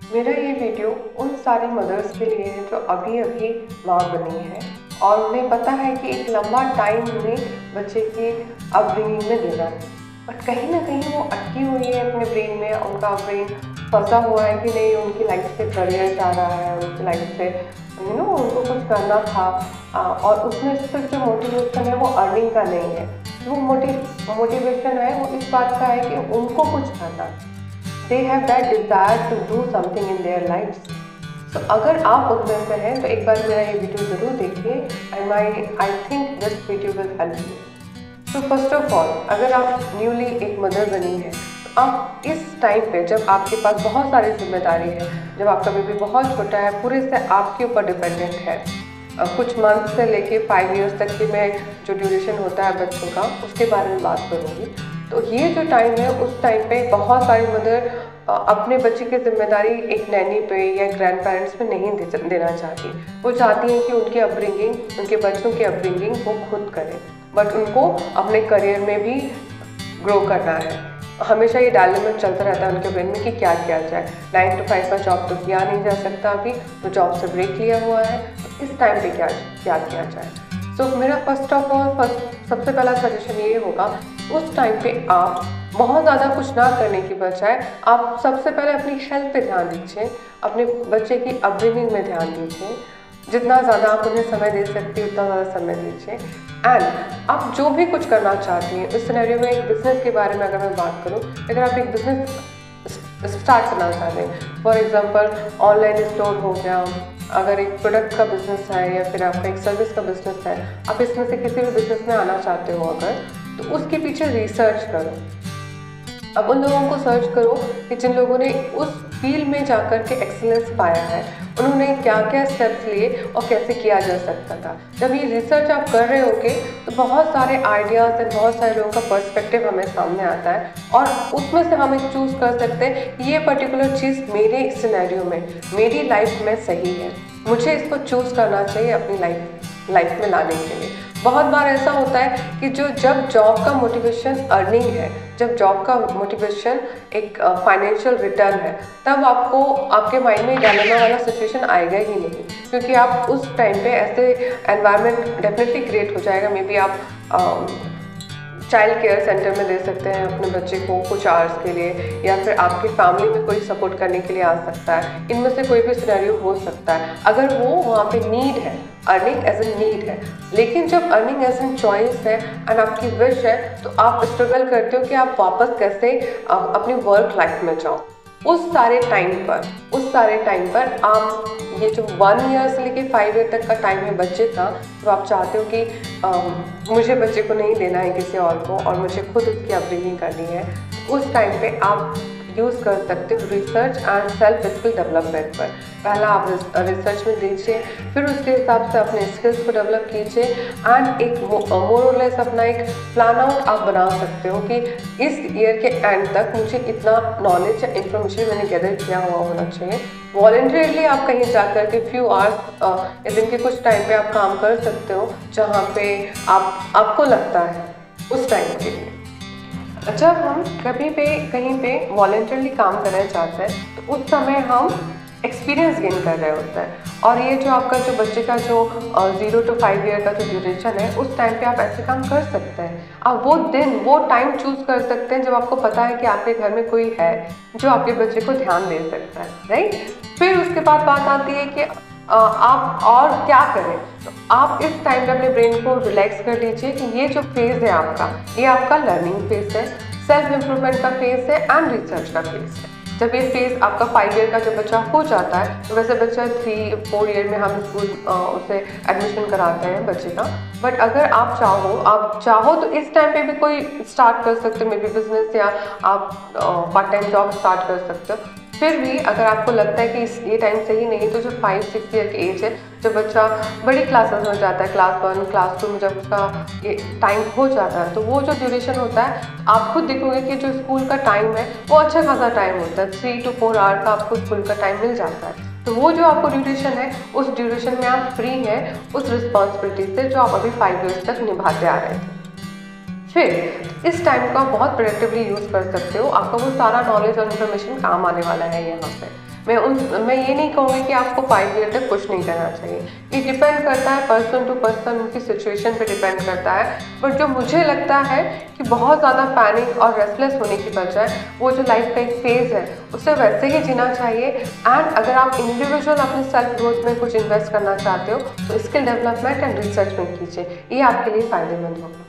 मेरा ये वीडियो उन सारी मदर्स के लिए है जो अभी अभी माँ बनी है और उन्हें पता है कि एक लंबा टाइम उन्हें बच्चे की अपब्रिंगिंग में देना है, बट कहीं ना कहीं वो अटकी हुई है अपने ब्रेन में। उनका ब्रेन फंसा हुआ है कि नहीं, उनकी लाइफ से करियर चाह रहा है, उनकी लाइफ से उनको कुछ करना था। और उसमें सिर्फ जो मोटिवेशन है वो अर्निंग का नहीं है। वो मोटिवेशन है वो इस बात का है कि उनको कुछ करना है। they have that desire to do something in their lives. So अगर आप उनमें से हैं तो एक बार मेरा ये वीडियो ज़रूर देखिए and I think this video will help you. तो फर्स्ट ऑफ ऑल, अगर आप न्यूली एक मदर बनी है तो आप इस टाइम पे जब आपके पास बहुत सारी जिम्मेदारी है, जब आपका बेबी बहुत छोटा है, पूरे से आपके ऊपर डिपेंडेंट है, कुछ मंथ से लेके 5 इयर्स तक की मैं जो ड्यूरेशन होता है बच्चों का उसके बारे में बात करूँगी। तो ये जो टाइम है उस टाइम पे बहुत सारी मदर अपने बच्चे की जिम्मेदारी एक नैनी पे या ग्रैंड पेरेंट्स पे नहीं देना चाहती। वो चाहती हैं कि उनकी अपब्रिंगिंग, उनके बच्चों की अपब्रिंगिंग वो खुद करें, बट उनको अपने करियर में भी ग्रो करना है। हमेशा ये डायलेमा चलता रहता है उनके ब्रेन में कि क्या किया जाए। 9 to 5 का जॉब तो किया नहीं जा सकता, अभी तो जॉब से ब्रेक लिया हुआ है, तो इस टाइम पे क्या किया जाए। सो मेरा फर्स्ट ऑफ ऑल सबसे पहला सजेशन ये होगा, उस टाइम पे आप बहुत ज़्यादा कुछ ना करने की बजाय आप सबसे पहले अपनी हेल्थ पे ध्यान दीजिए, अपने बच्चे की अपब्रिंगिंग में ध्यान दीजिए। जितना ज़्यादा आप उन्हें समय दे सकती है उतना ज़्यादा समय दीजिए। एंड आप जो भी कुछ करना चाहती हैं, इस सिनेरियो में एक बिज़नेस के बारे में अगर मैं बात करूँ, अगर आप एक बिज़नेस स्टार्ट करना चाहते हैं, फॉर एग्जांपल ऑनलाइन स्टोर हो गया, अगर एक प्रोडक्ट का बिजनेस है या फिर आपका एक सर्विस का बिजनेस है, आप इसमें से किसी भी बिजनेस में आना चाहते हो अगर, तो उसके पीछे रिसर्च करो। अब उन लोगों को सर्च करो कि जिन लोगों ने उस फील्ड में जाकर के एक्सीलेंस पाया है, उन्होंने क्या क्या स्टेप्स लिए और कैसे किया जा सकता था। जब ये रिसर्च आप कर रहे होगे तो बहुत सारे आइडियाज़ एंड बहुत सारे लोगों का पर्सपेक्टिव हमें सामने आता है और उसमें से हम एक चूज़ कर सकते हैं कि ये पर्टिकुलर चीज़ मेरे सिनेरियो में, मेरी लाइफ में सही है, मुझे इसको चूज़ करना चाहिए अपनी लाइफ में लाने के लिए। बहुत बार ऐसा होता है कि जब जॉब का मोटिवेशन अर्निंग है, जब जॉब का मोटिवेशन एक फाइनेंशियल रिटर्न है, तब आपको आपके माइंड में डायलेमा वाला सिचुएशन आएगा ही नहीं, क्योंकि आप उस टाइम पे ऐसे एनवायरनमेंट डेफिनेटली क्रिएट हो जाएगा। मे बी आप चाइल्ड केयर सेंटर में दे सकते हैं अपने बच्चे को कुछ आवर्स के लिए, या फिर आपकी फैमिली में कोई सपोर्ट करने के लिए आ सकता है। इनमें से कोई भी सिनेरियो हो सकता है अगर वो वहाँ पे नीड है, अर्निंग एज ए नीड है। लेकिन जब अर्निंग एज एन चॉइस है एंड आपकी विश है, तो आप स्ट्रगल करते हो कि आप वापस कैसे अपनी वर्क लाइफ में जाओ। उस सारे टाइम पर आप ये जो 1 ईयर से लेके 5 ईयर तक का टाइम है बच्चे का, तो आप चाहते हो कि मुझे बच्चे को नहीं देना है किसी और को और मुझे खुद उसकी अपब्रिंगिंग करनी है, उस टाइम पे आप यूज़ कर सकते हो research and self skill development पर। पहला आप रिसर्च में दीजिए, फिर उसके हिसाब से अपने स्किल्स को डेवलप कीजिए एंड एक मोर और लेस अपना एक प्लान आउट आप बना सकते हो कि इस ईयर के एंड तक मुझे इतना नॉलेज या इन्फॉर्मेशन मैंने गैदर किया हुआ होना चाहिए। वॉलंटियरली आप कहीं जाकर के फ्यू आवर्स या दिन के कुछ टाइम पे आप काम कर सकते हो जहाँ पे आपको लगता है उस टाइम के लिए। जब हम कहीं पे वॉलंटियरली काम करना चाहते हैं तो उस समय हम एक्सपीरियंस गेन कर रहे होते हैं, और ये जो आपका जो बच्चे का जो 0 to 5 ईयर का जो ड्यूरेशन है, उस टाइम पे आप ऐसे काम कर सकते हैं। आप वो टाइम चूज कर सकते हैं जब आपको पता है कि आपके घर में कोई है जो आपके बच्चे को ध्यान दे सकता है, राइट। फिर उसके बाद बात आती है कि आप और क्या करें। तो आप इस टाइम पे अपने ब्रेन को रिलैक्स कर लीजिए कि ये जो फेज़ है आपका, ये आपका लर्निंग फेज़ है, सेल्फ इम्प्रूवमेंट का फेज़ है एंड रिसर्च का फेज़ है। जब ये फेज़ आपका 5 ईयर का जब बच्चा हो जाता है, तो वैसे बच्चा 3-4 ईयर में हम स्कूल उसे एडमिशन कराते हैं बच्चे का। बट अगर आप चाहो तो इस टाइम पे भी कोई स्टार्ट कर सकते हो, मे बी बिजनेस, या आप पार्ट टाइम जॉब स्टार्ट कर सकते हो। फिर भी अगर आपको लगता है कि ये टाइम सही नहीं, तो जो 5-6 ईयर की एज है, जब बच्चा बड़ी क्लासेस में जाता है, क्लास 1 क्लास 2 में जब उसका ये टाइम हो जाता है, तो वो जो ड्यूरेशन होता है, आप खुद देखोगे कि जो स्कूल का टाइम है वो अच्छा खासा टाइम होता है, 3 to 4 आवर का आपको स्कूल का टाइम मिल जाता है। तो वो जो आपको ड्यूरेशन है, उस ड्यूरेशन में आप फ्री हैं उस रिस्पॉन्सिबिलिटी से जो आप अभी 5 ईयर्स तक निभाते आ रहे थे। फिर इस टाइम को आप बहुत प्रोडक्टिवली यूज़ कर सकते हो। आपका वो सारा नॉलेज और इन्फॉर्मेशन काम आने वाला है यहाँ पे। मैं ये नहीं कहूँगी कि आपको 5 ईयर तक कुछ नहीं करना चाहिए। ये डिपेंड करता है पर्सन टू पर्सन, उनकी सिचुएशन पे डिपेंड करता है। बट जो मुझे लगता है कि बहुत ज़्यादा पैनिक और रेस्टलेस होने की बजाय वो जो लाइफ का एक फेज़ है उसे वैसे ही जीना चाहिए। एंड अगर आप इंडिविजुअल अपने सेल्फ ग्रोथ में कुछ इन्वेस्ट करना चाहते हो तो स्किल डेवलपमेंट एंड रिसर्च में कीजिए, ये आपके लिए फ़ायदेमंद होगा।